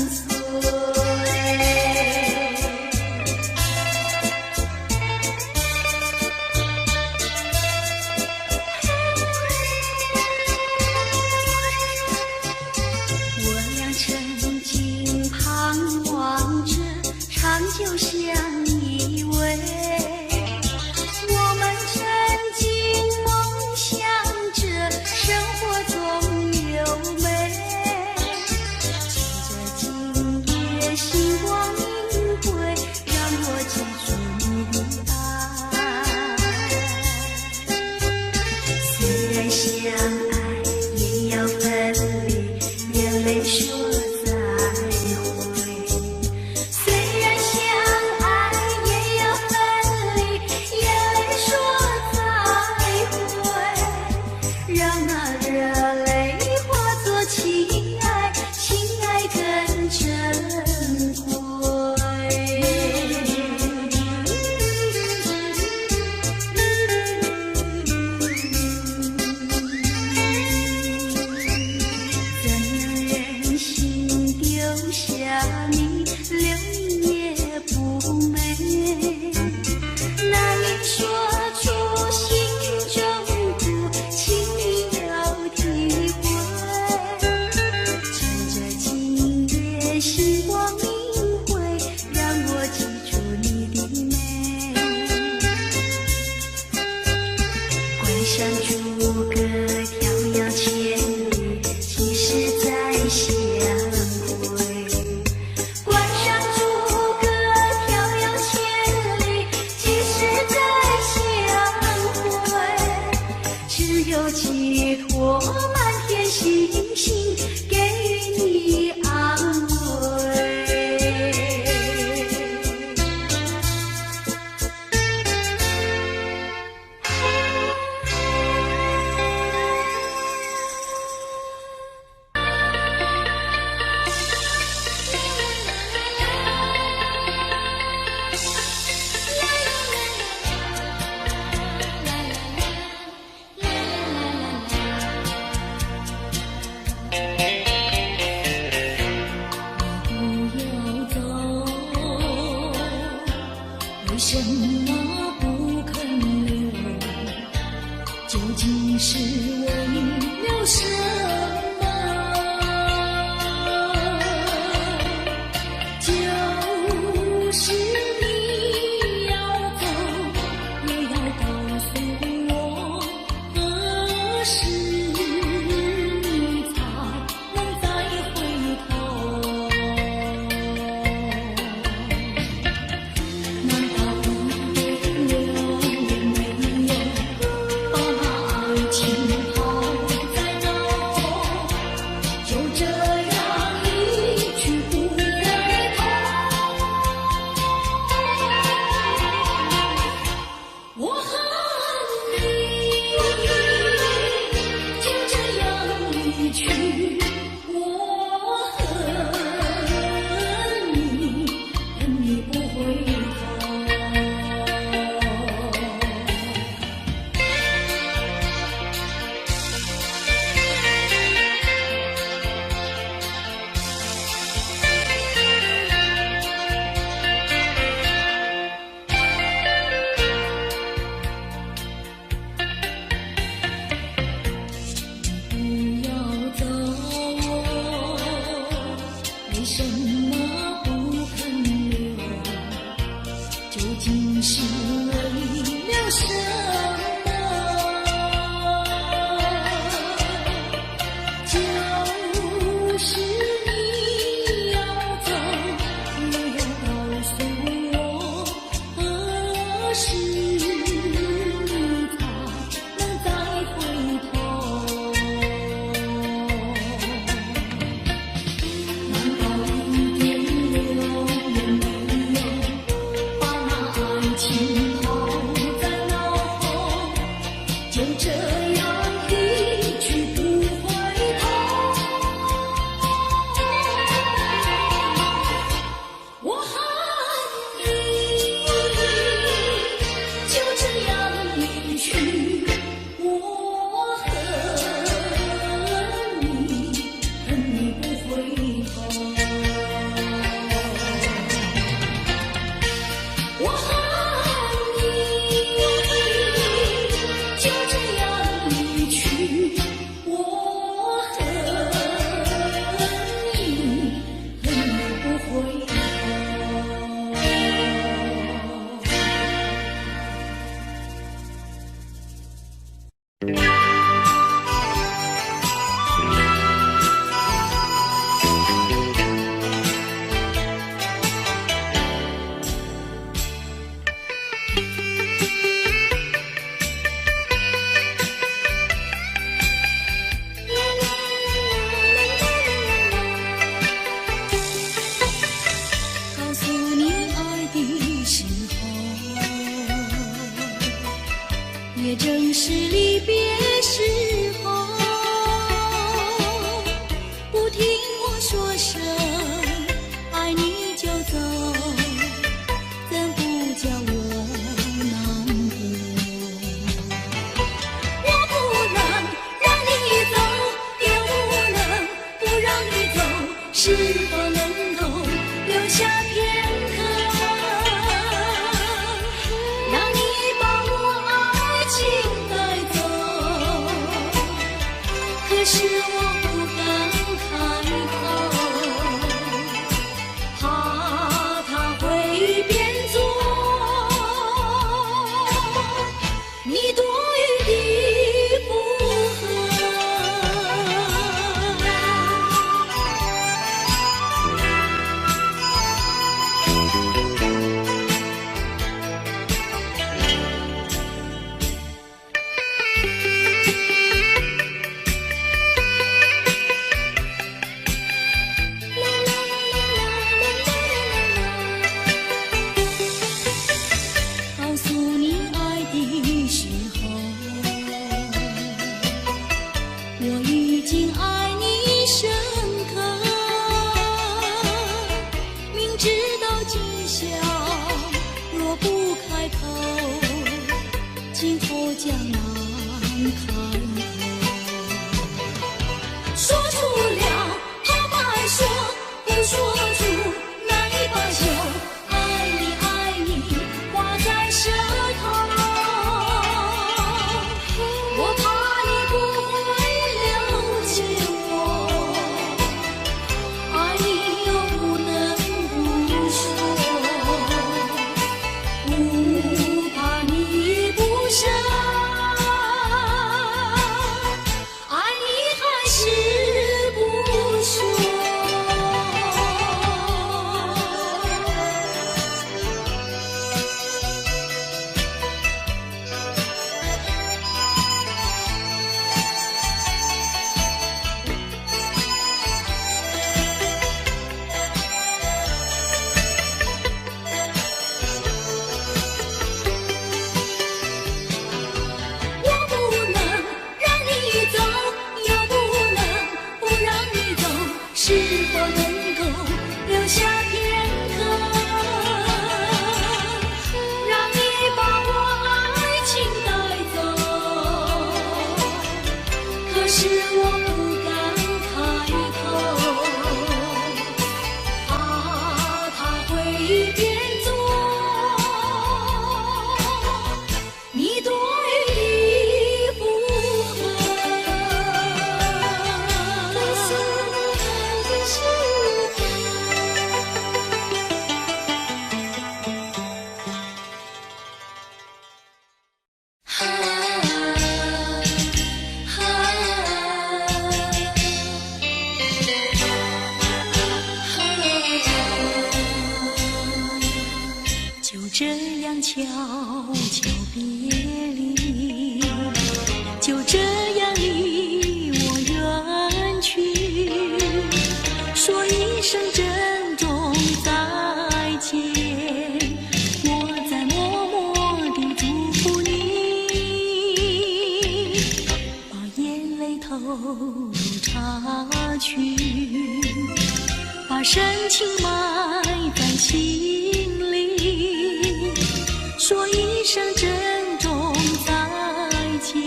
随。我俩曾经盼望着长久相依偎，我们曾经梦想着生活中优美，借着今夜星光明辉，让我记住你的爱。虽然相爱也要分离，眼泪说再会。虽然相爱也要分离，眼泪说再会。让那热泪化作情爱，情爱更珍贵。怎能忍心丢下你，留你也不美。难以说出心中苦，请你要体会。趁着今夜星光明辉，让我记住你的美。关上诸葛飘摇千里，几时再相会？关上诸葛飘摇千里，几时再相会？只有寄托满天星星，给予你安慰。为什么不肯留？究竟是为了什么？就是你要走，也要告诉我，何时你才能再回头？难道一点留也没有，把那爱情抛在脑后，就这样一去不回头？我恨你，就这样离去。我恨你，恨你不回头。不要走，为什么不肯留？究竟是为了什么？就是你要走，也要告诉我，何时你才能再回头？难道一点能够留下片刻，让你把我爱情带走。可是我不敢开口，怕他会变作你多余的负荷。告诉你爱的时候，我已经爱你深刻，明知道今宵若不开口，今后将难开口。说出了怕白说，不说出难以罢休。爱你爱你挂在舌头，我怕你不会了解我，爱你又不能不说，不怕你不舍，爱你还是不说。我不能让你走，又不能不让你走，是否能够留下片刻，让你把我爱情带走？可是我不敢开口，怕他会变作你多余的负荷。可是我还是就这样悄悄别离，就这样离我远去，说一声珍重再见，我在默默地祝福你，把眼泪投入茶去，把深情埋在心里，说一声珍重再见，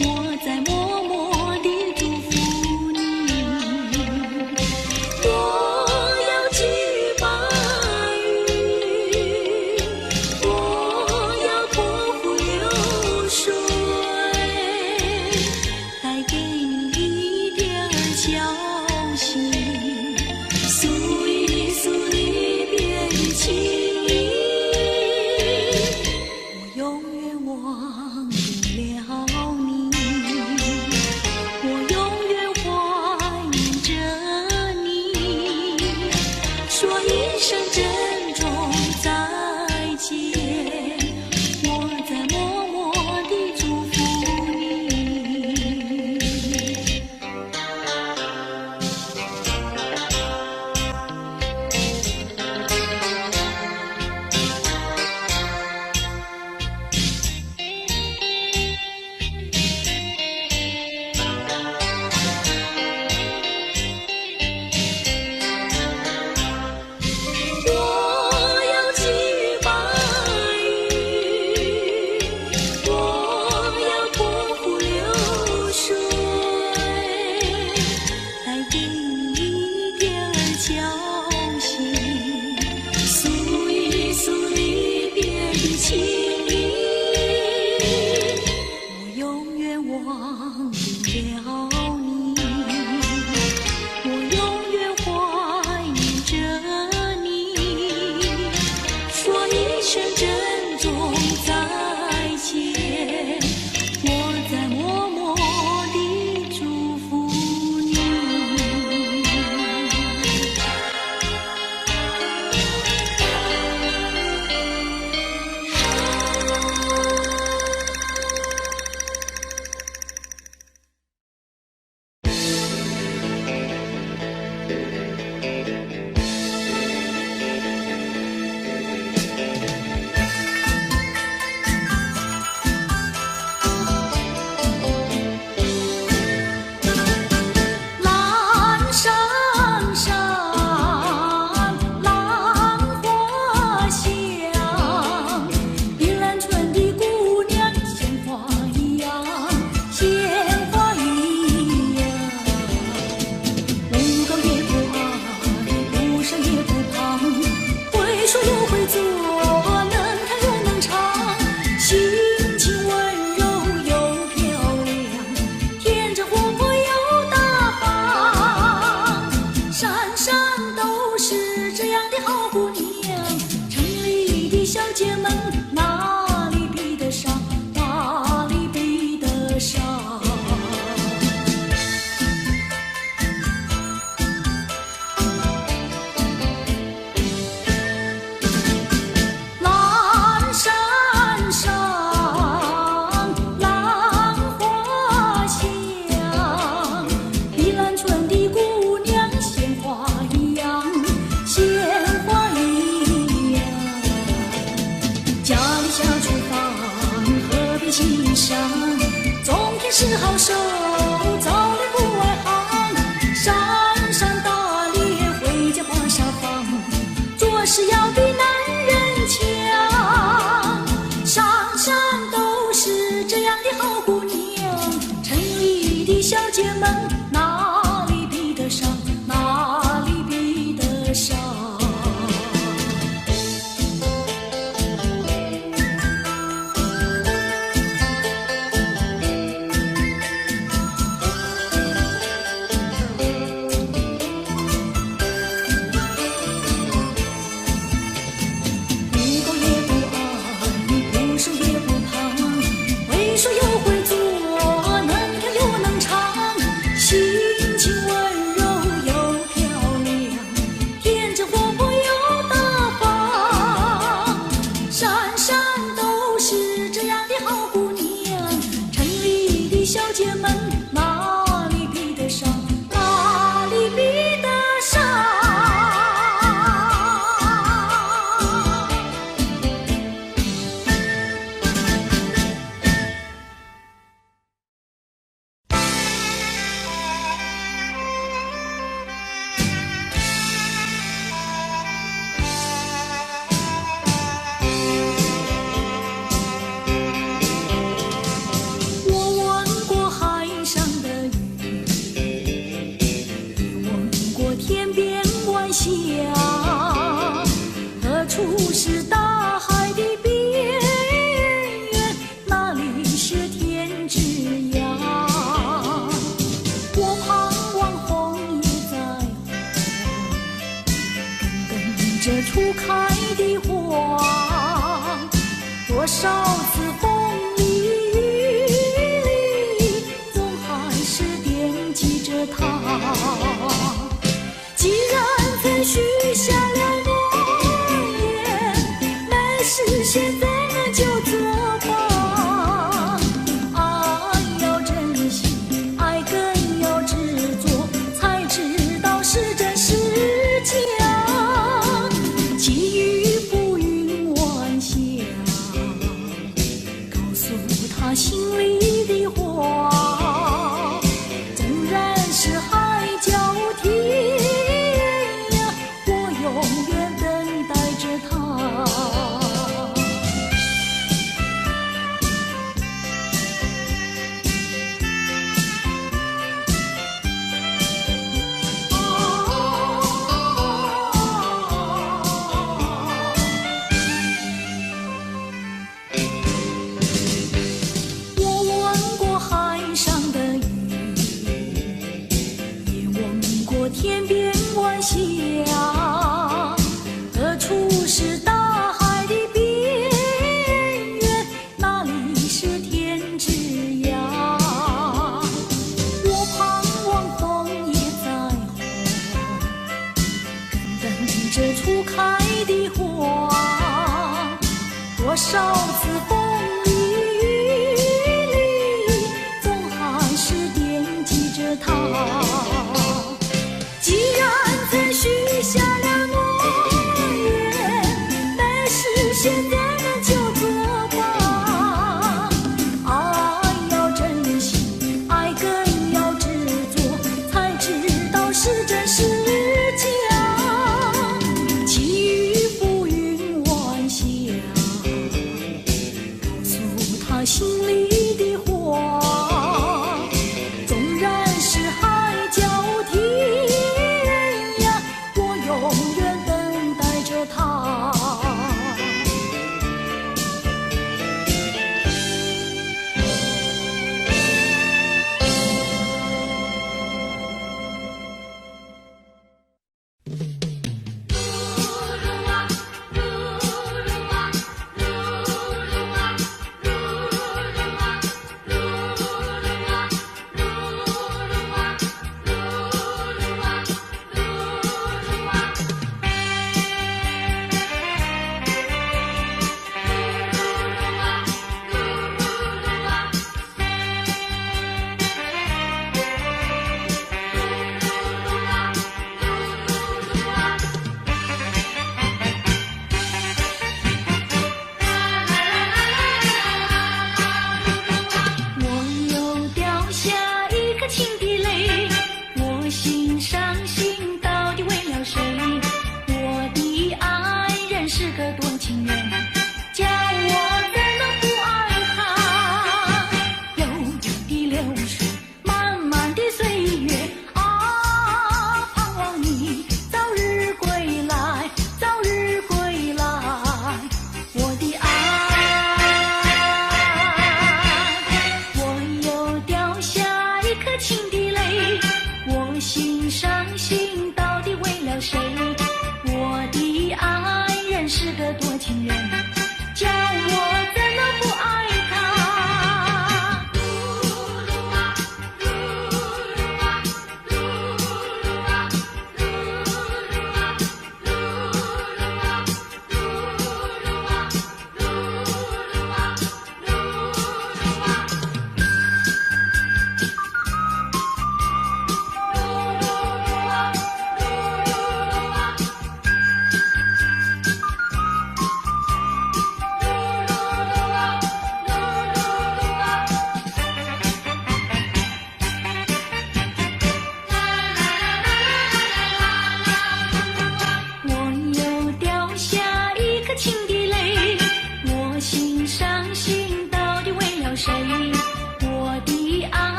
我在默默地祝福你。我要寄予白云，我要托付流水，带给你一点儿消息，诉一诉离别的情意。我永远忘不了你，我永远怀念着你，说一声珍重再见，我在默默地祝福你。我消息，诉一诉离别的情意。我永远忘不了你，我永远怀念着你，说一声珍重再见，我在默默地祝福你。蓝山上，浪花香，碧兰村的姑娘鲜花一样，鲜花一样。不高也不矮，不上也不胖，会说又会做，能弹又能唱，心情温柔又漂亮，天真活泼又大方，山上都是这样的好姑娘，城里的小姐们哪里比得上，哪里比得上。蓝山上，浪花香，碧兰村的姑娘鲜花一样，鲜花一样。家里下厨房，河边欣赏，种田是好手，早恋不外行，山上打猎，回家把沙放，做事要比男人强，山上都是这样的好姑娘，城里的小姐们哪里比得上，哪里比得上。不高也不矮，不瘦也不胖，会说又会做，能跳又能唱，心情温柔又漂亮，天真活泼又大方，山上都是这样的好姑娘，城里的小姐们哪里比得上，哪里比得上。我闻过海上的雨，闻过天边晚霞，何处是大海的边缘？哪里是天之涯？我盼望红叶在红，跟着初开的花，多少次风里雨里，总还是惦记着他。既然曾许下了诺言，没事现在那就作吧。爱要珍惜，爱更要执着，才知道是真是假。际遇浮云晚霞，高等着初开的花，多少次风里雨里，总还是惦记着她。既然曾许下了诺言，没事现在呢就作罢。爱要珍惜，爱更要执着，才知道是真是假。其余浮云晚霞，告诉他心里的话。纵然是海角天涯，我永远等待着他。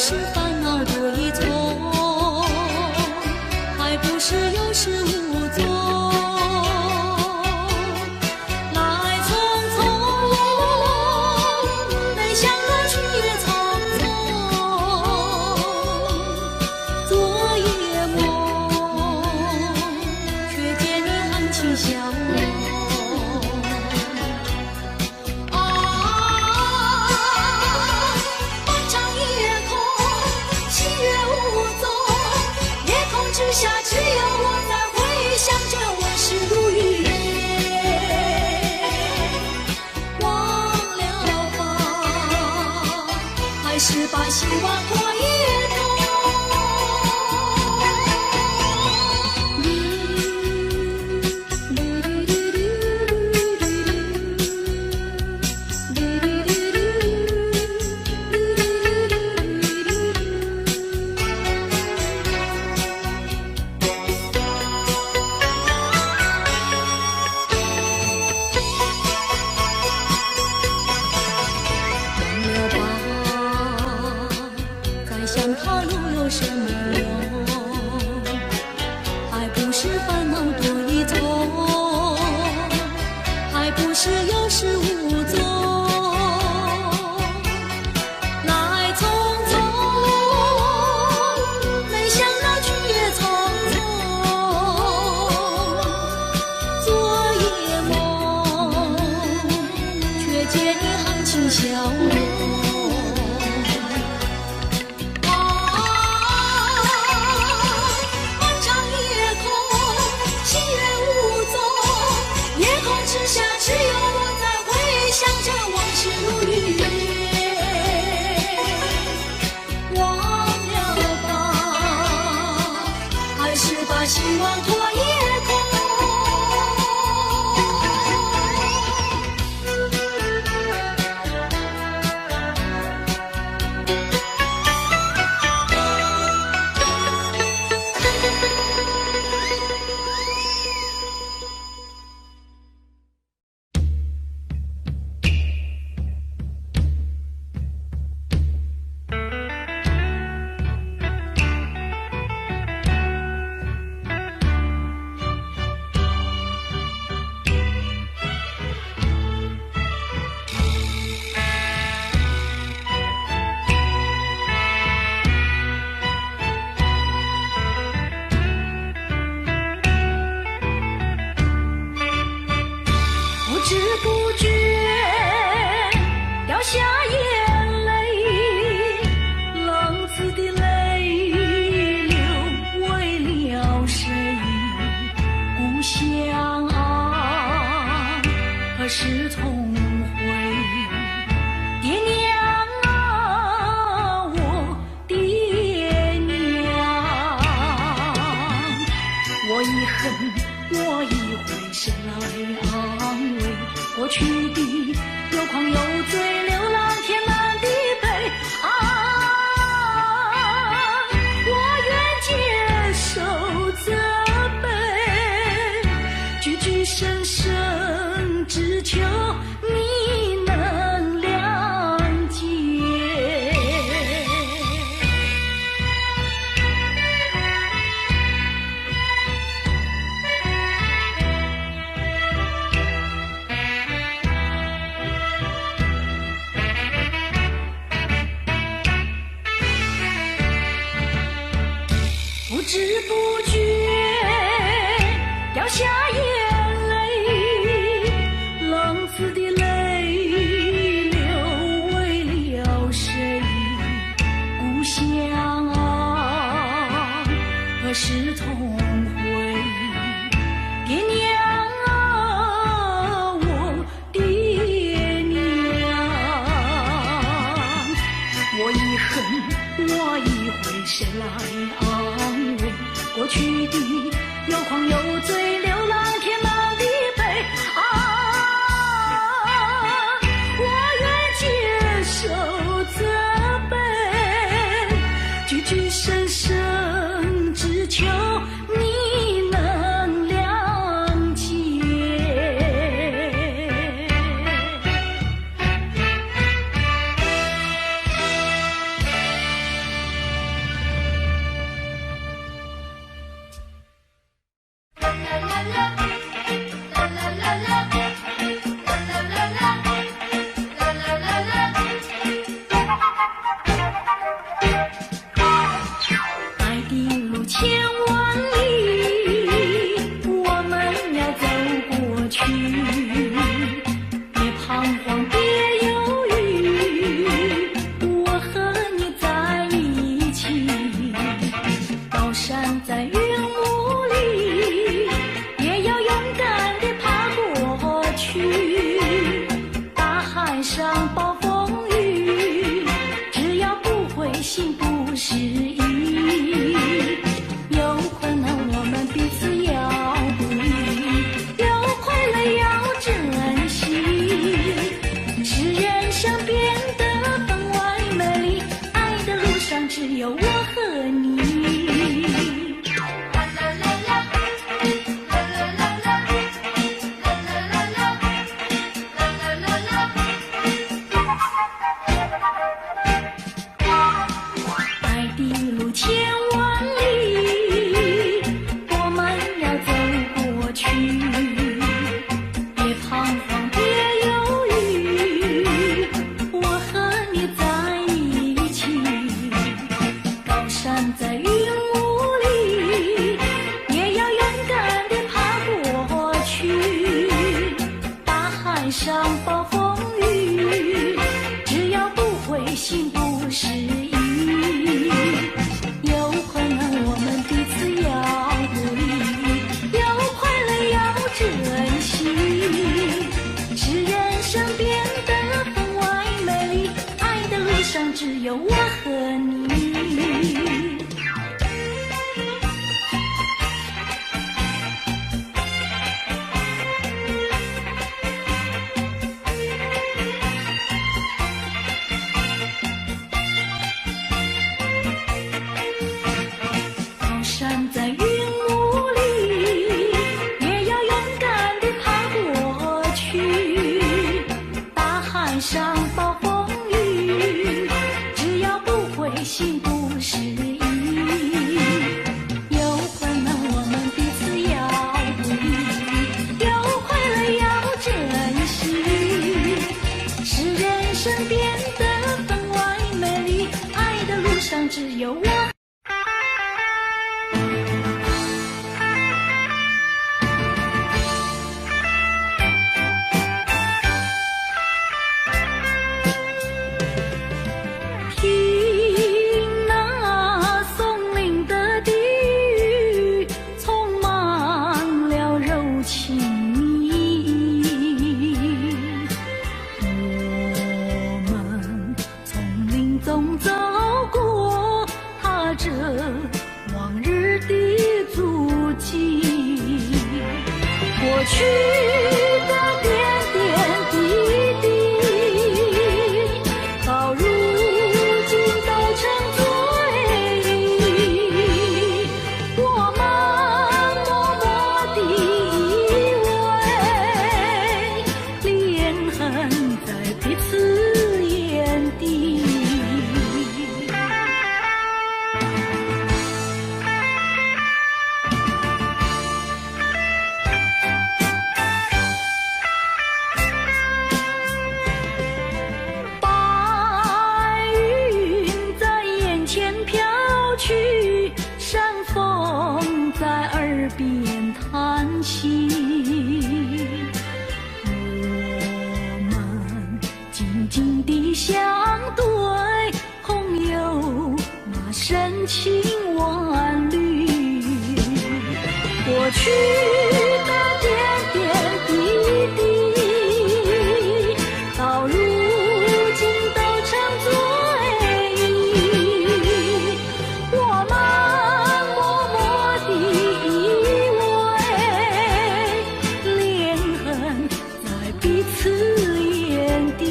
是烦恼多一重，还不是有始无终。来匆匆，没想到去也匆匆。昨夜梦，却见你含情笑容。之下只有我在回想着往事如云忘了吧，还是把希望托一托。想他路有什么用？还不是烦恼多一重，还不是有始无终。来匆匆，没想到去也匆匆。昨夜梦，却见你含情笑容。之下只有我在回想着往事如云忘了吧，还是把希望托夜空。不知不觉掉下眼泪，浪子的泪流为了谁？故乡啊，何时重回？爹娘啊，我爹娘，我已恨，我已悔，谁来安慰？过去的有狂有醉，流浪天南地北啊！我愿接受责备，句句深深，只求你能谅解。不知不觉掉下眼泪，浪子的泪流为了谁？故乡啊，何时重回？爹娘啊，我爹娘，我已恨，我已悔，谁来安慰？过去的有狂有醉，流浪天南地北啊！我愿接受责备，句句深深，只求你能谅解。失意。有困难我们彼此要鼓励，有快乐要珍惜。是人生变得分外美丽，爱的路上只有我和你。站在云雾里，也要勇敢地爬过去。大海上暴风雨，只要不灰心不失意。有困难我们彼此要鼓励，有快乐要珍惜。是人生变得分外美丽，爱的路上只有我。走过踏着往日的足迹，过去的点点滴滴，到如今都成追忆。我们默默地依偎，连痕在彼此眼底。边叹息，我们静静地相对，朋友那深情万缕。过去的点点滴滴，到如今都成追忆。我们默默地彼此眼底。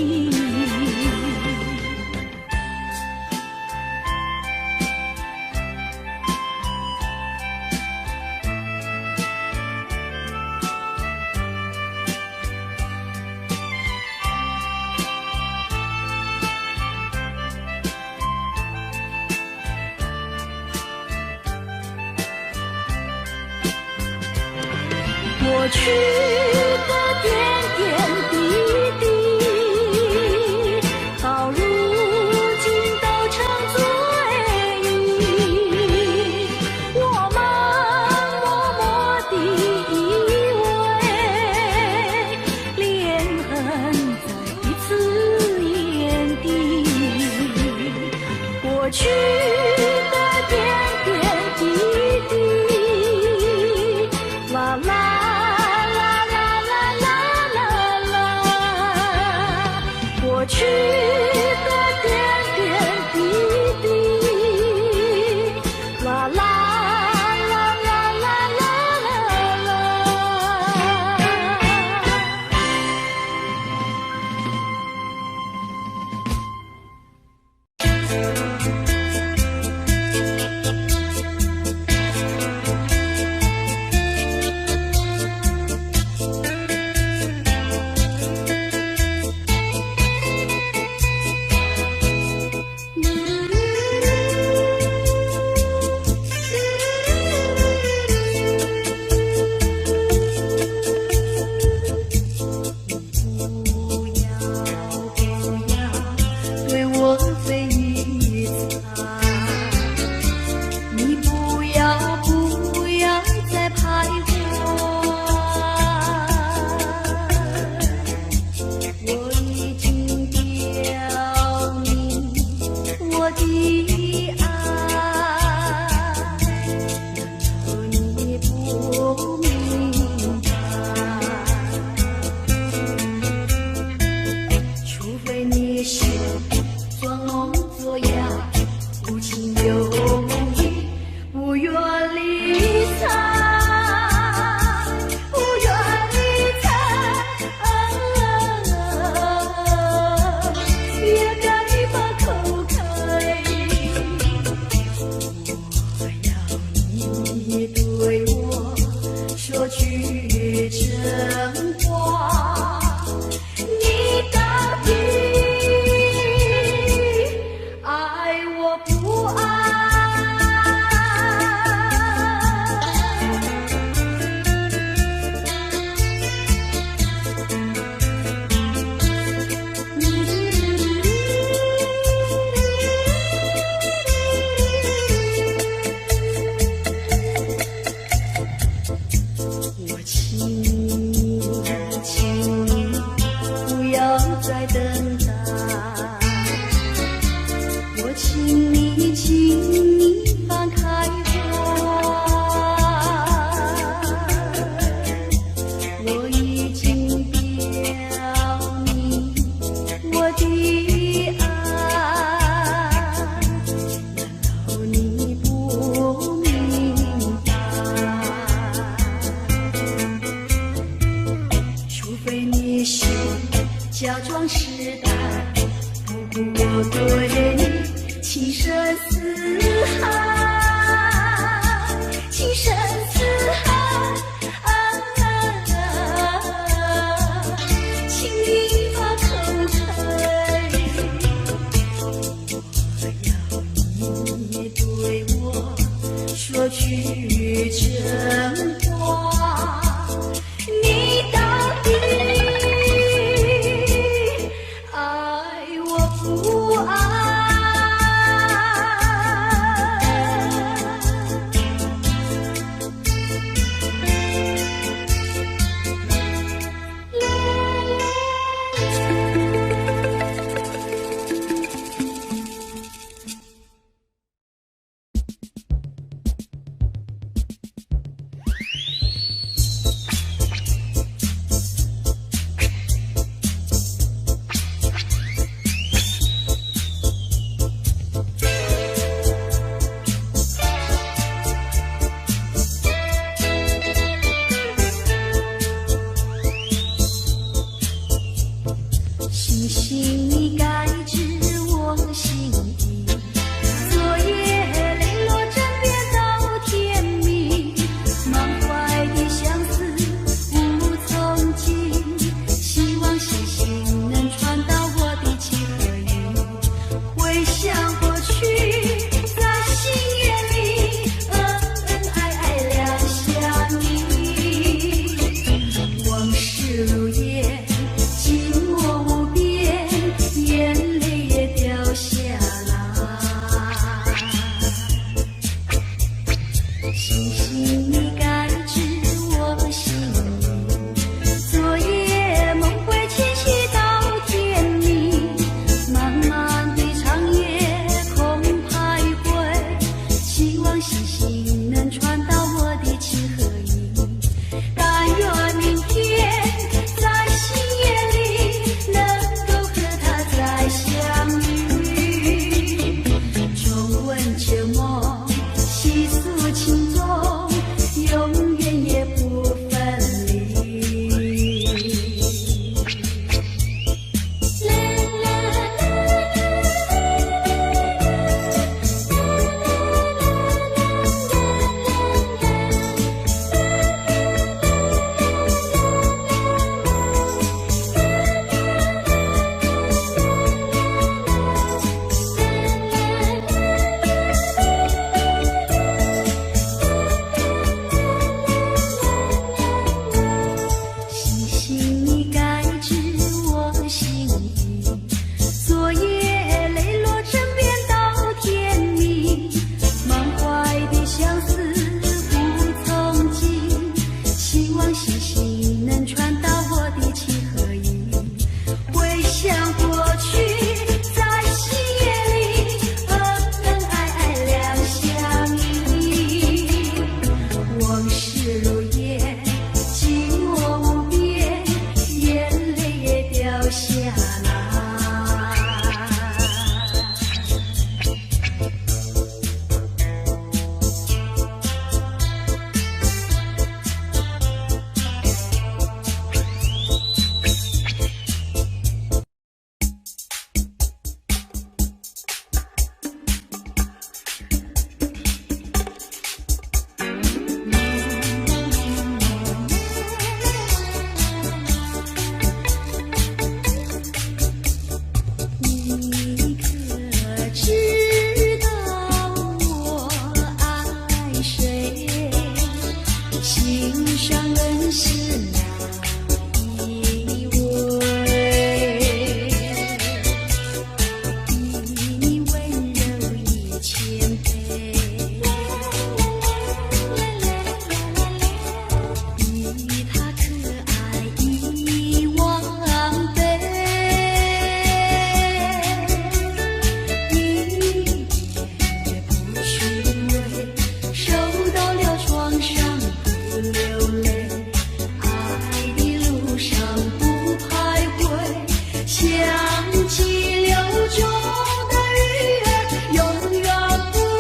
过去的点点滴滴，到如今都成追忆。我们默默地依偎，连痕在彼此眼底。过去的点点滴滴，啦啦。过去的点点滴滴，啦啦啦啦啦啦啦。我的爱，难道你不明白？除非你是装聋作哑，无情有义，不愿理睬，不愿理睬，也该把口开。我要你对我说句真话，你到底爱我不爱？我请你，请你不要再等待。我请你，请你放开我已经表明我的爱，难道你不明白？除非你是假装试探，不顾我对你情深似海，情深似海，请你把口开。我要你对我说句真话，你到底爱我不爱？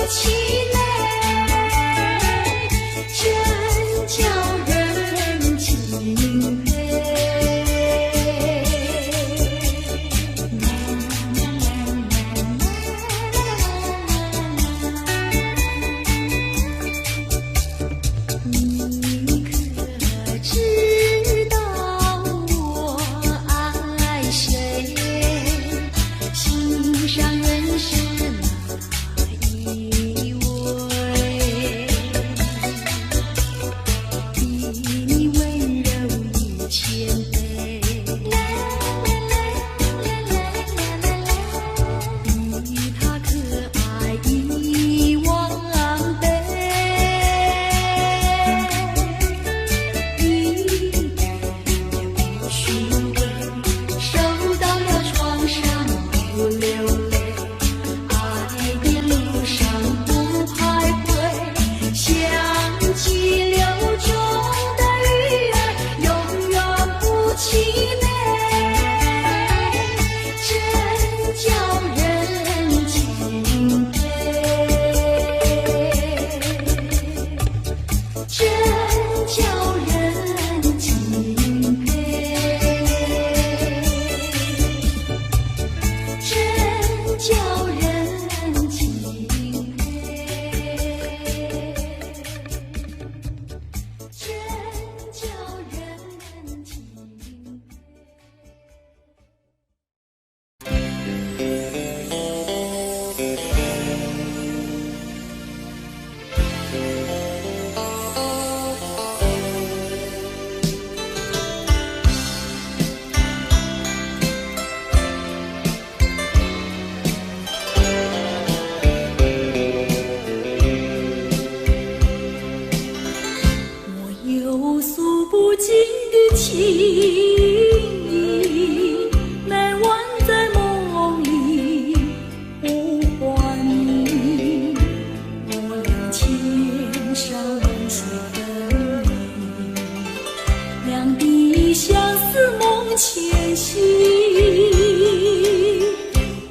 气馁，真叫人敬佩。你可知道我爱谁？心上人是哪一位？比你温柔1,000倍，比他可爱10000倍。一点也不虚伪，受到了创伤不流泪，爱的路上不徘徊，像激流中的鱼儿，永远不气馁，真叫人敬佩，真叫人敬佩，真叫人敬佩，真叫人敬佩。我有诉不尽的情意，难忘在梦里呼唤你。我俩千山万水分离，两地相思梦前行。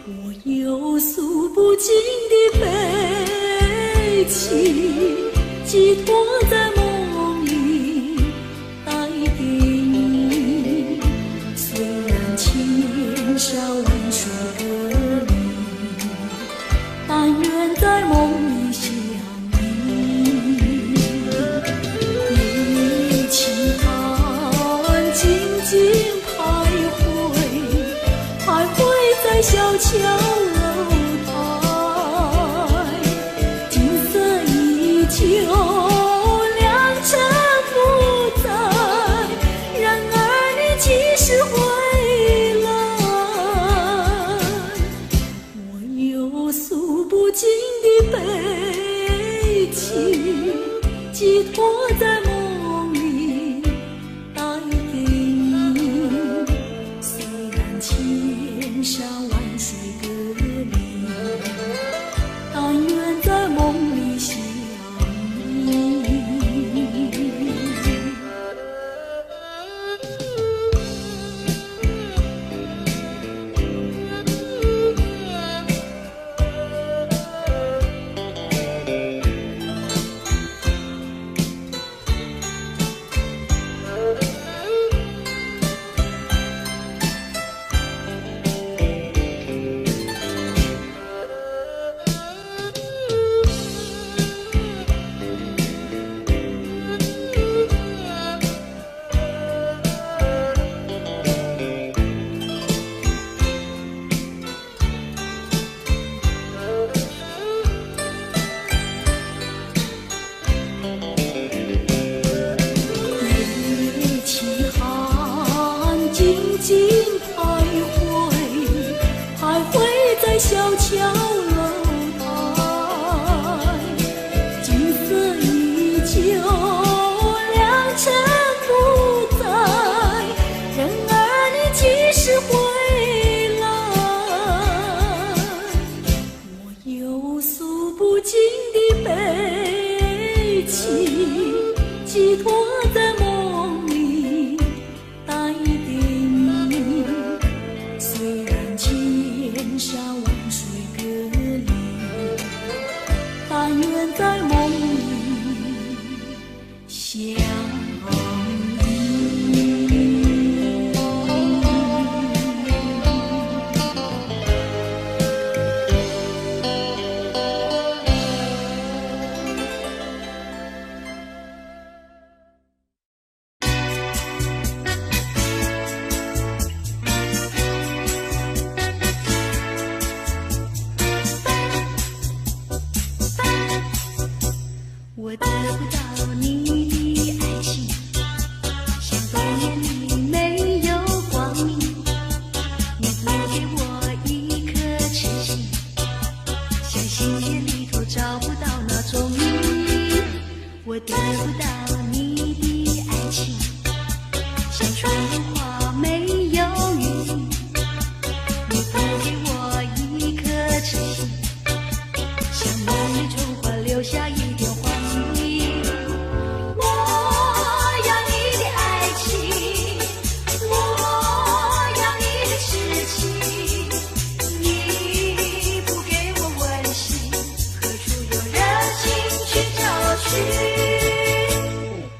我有诉不尽的悲情，寄托在梦里带给你。虽然千山万水隔离，但愿在梦里相依。夜轻寒，静静徘徊，徘徊在小桥楼台，景色依旧，良辰不在，然而你几时回来？我有诉不尽的悲情，寄托在梦里带给你。虽然千山万水隔离，但愿在梦里相依。夜凄寒，静静徘徊，徘徊在小桥楼台，景色依旧，良辰不在，然而你几时回来？我有诉不尽的悲情，寄托在梦里带给你。虽然千山万水隔离，但愿在梦里相遇。我得不到你的爱情，像冬夜里没有光明。你不给我一颗痴心，像星夜里头找不到那种你。我得不到你的爱情，像春花没有雨淋。你不给我一颗痴心，像梦里春花留下一点花。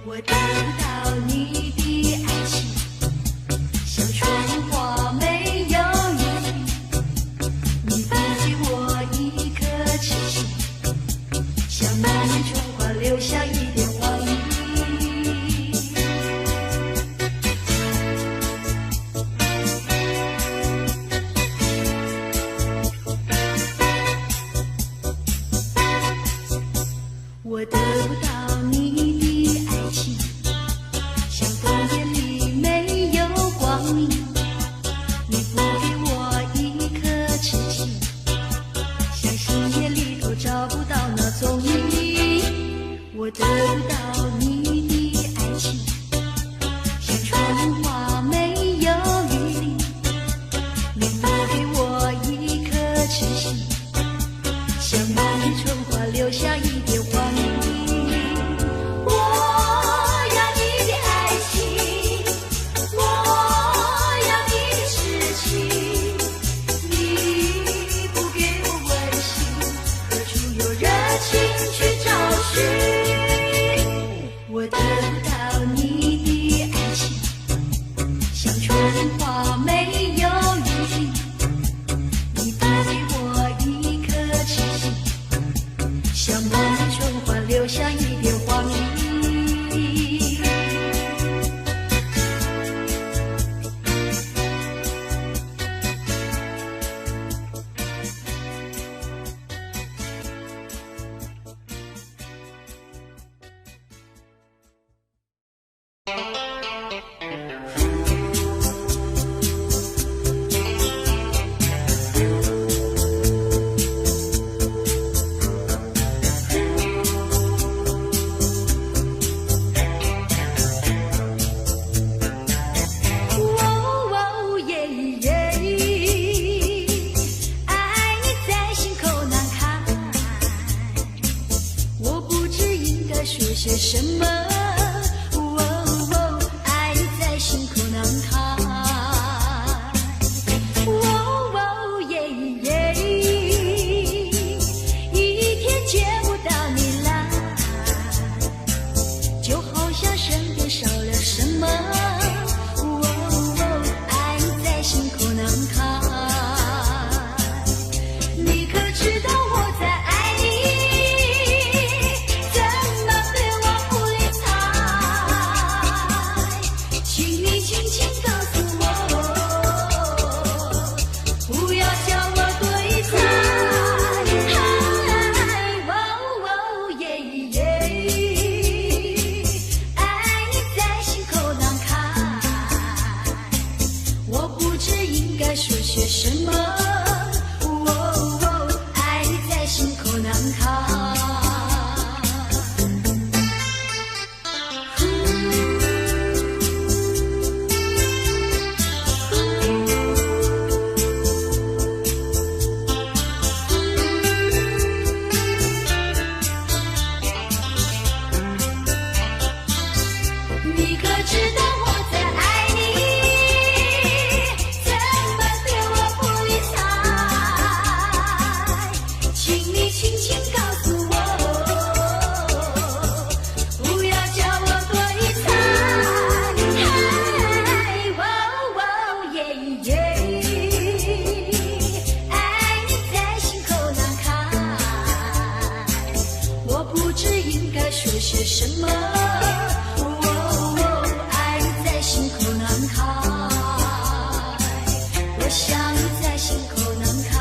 我得不到你的爱情，像春花没有雨淋。你不给我一颗痴心，像满面春花留下一点黄鹂。我得不到你的爱情，像冬夜里没有光明。你不给我一颗痴心，像星夜里头找不到那踪影。我得不到你的爱情，像春花没有雨淋。你不给我一颗痴心，像满面春花留下一点黄鹂。我得不到你的爱情，像春花没有雨淋。你不给我一颗痴心，像梦里春花留下一点黄鹂。说些什么？爱在心口难开。一天见不到你来，就好像身边少了什么。爱在心口难开。你可知道我在爱你？怎么对我无理藏？些什么？爱在心口难开，我想你在心口难开，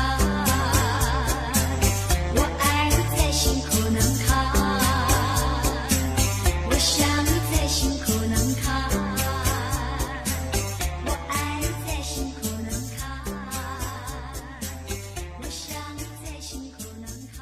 我爱你在心口难开，我想你在心口难开，我爱你在心口难开，我想你在心口难开。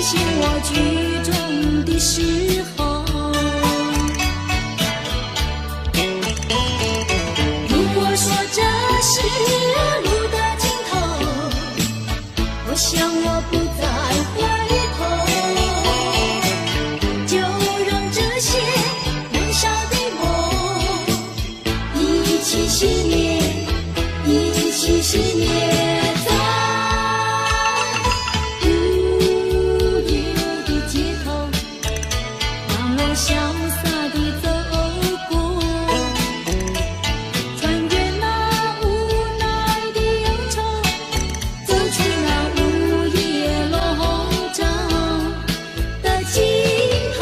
醒我剧中的时候。如果说这是路的尽头，我想我不再回头，就让这些燃烧的梦一起熄灭，一起熄灭。潇洒地走过，穿越那无奈的忧愁，走出那午夜笼罩的尽头。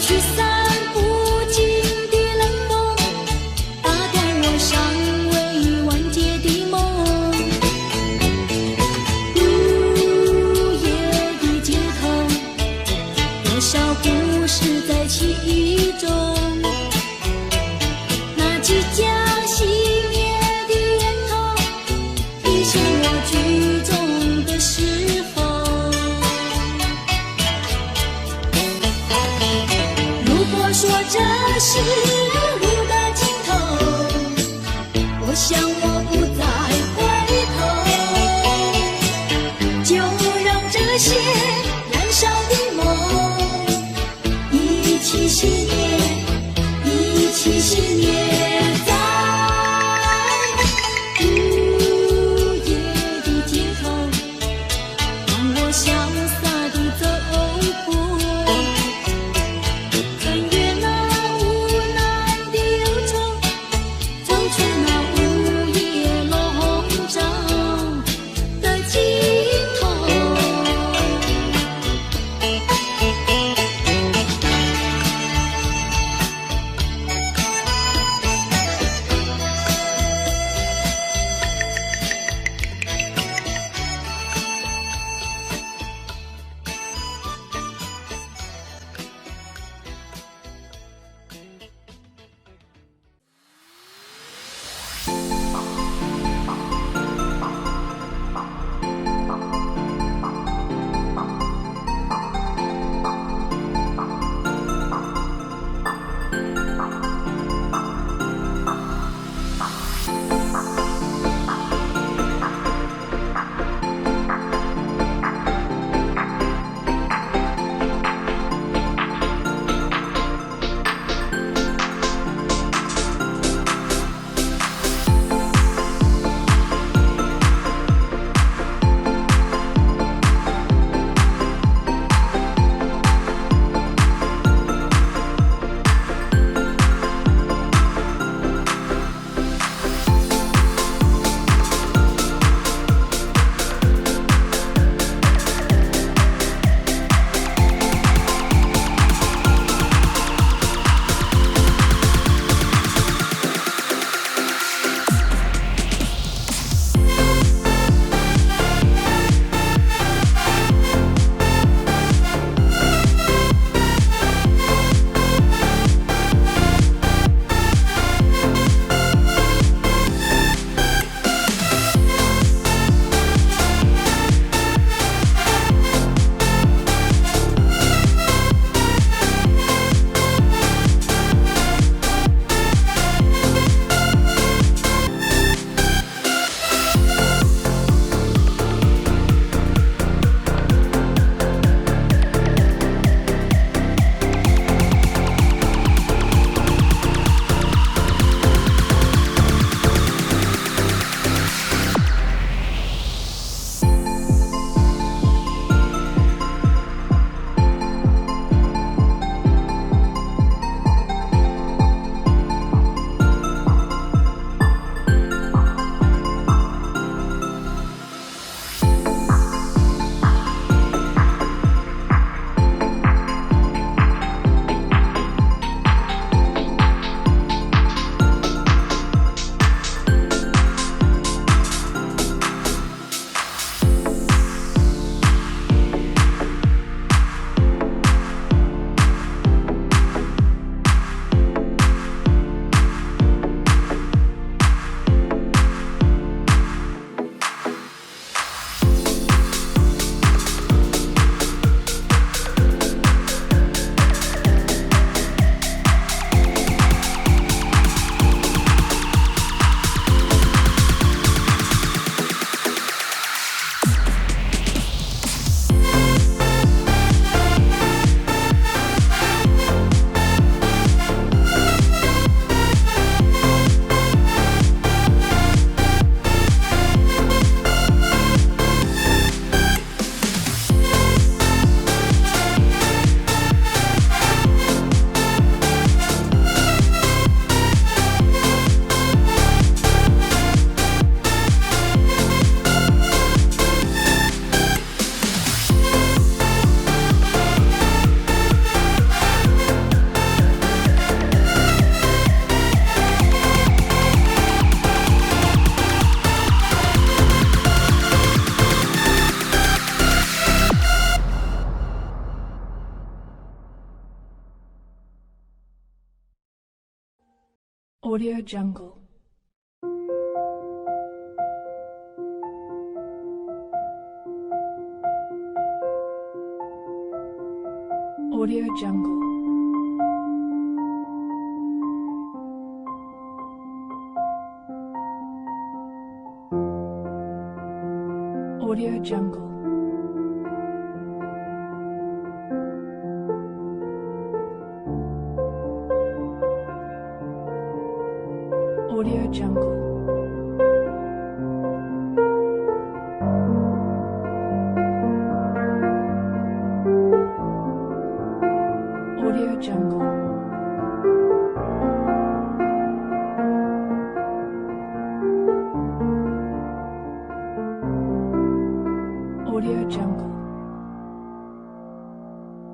驱散不尽的冷风，打断我尚未完结的梦。午夜的街头，多少故事在其中。那即将熄灭的烟头，提醒我剧中的时候。说这是路的尽头，我想我不再回头，就让这些燃烧的梦一起熄灭，一起熄灭。在午夜的街头，让我潇洒地走过。Audio Jungle. Audio Jungle. Audio Jungle. Audio Jungle. Audio Jungle. Audio Jungle. Audio Jungle.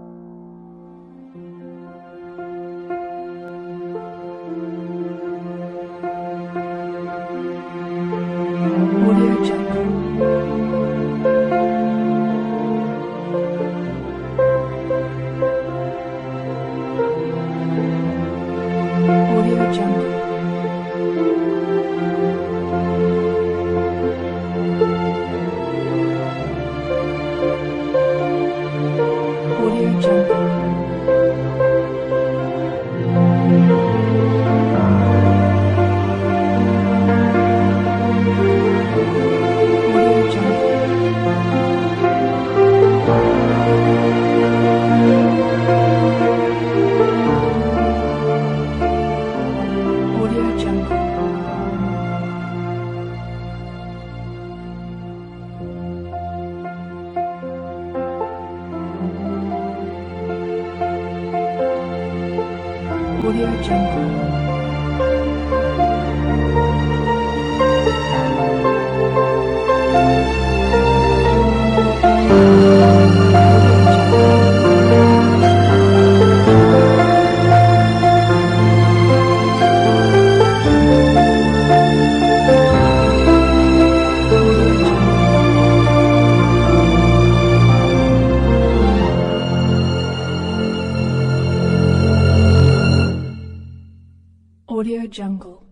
Audio Jungle. Audio Jungle. Audio Jungle. Audio Jungle. Audio Jungle. Audio Jungle.